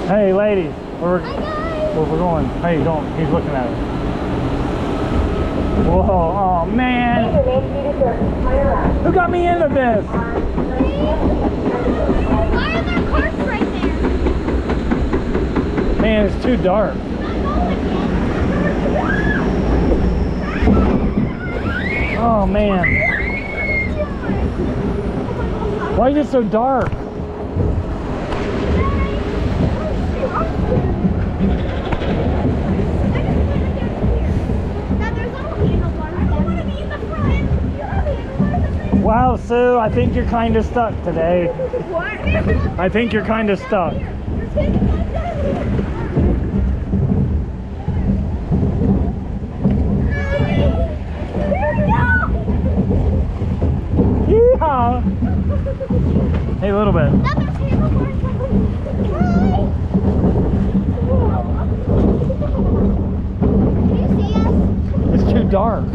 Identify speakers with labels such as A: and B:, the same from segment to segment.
A: Hey, ladies, where we're going? Hey, don't. He's looking at us. Whoa, oh man! Who got me into this?
B: Why are there carts right there?
A: Man, it's too dark. Oh man. Why is it so dark? Wow, Sue, I think you're kind of stuck today.
B: What?
A: I think you're kind of stuck. Yeehaw! Hey, a little bit. It's too dark.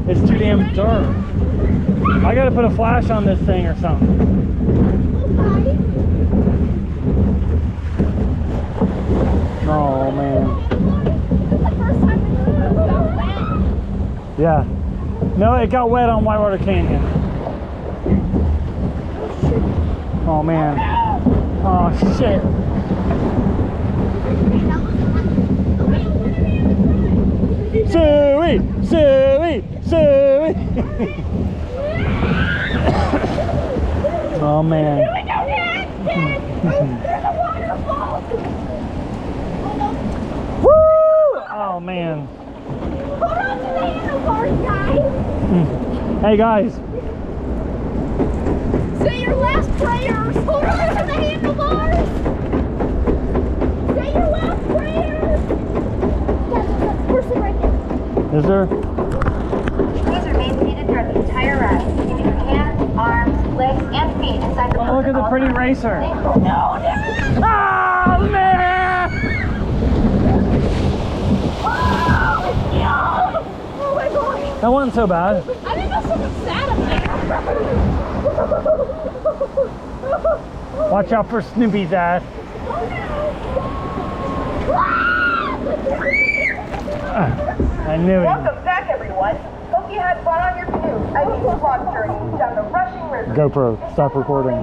A: It's too damn dark. I gotta put a flash on this thing or something. Oh man. Yeah. No, it got wet on Whitewater Canyon. Oh man. Oh shit. Suey! Suey! Suey! Oh man.
B: Here we go, Dad! Dad! There's a waterfall!
A: Woo! Oh man.
B: Hold on to the handlebars, guys!
A: Hey guys.
B: Say your last prayers! Hold on to the handlebars! Say your last prayers! Dad, there's a person right there.
A: Is there?
C: Please remain seated throughout the entire ride, keeping your hands, arms, legs, and feet inside the
A: Oh, look at the pretty racer.
B: No, Dad!
A: Oh man!
B: Oh my gosh!
A: That wasn't so bad.
B: I didn't know someone sat up there.
A: Watch out for Snoopy's ass. I knew it.
D: Welcome back, everyone. Hope you had fun on your canoe as you slog journey down the rushing river.
A: GoPro, stop recording.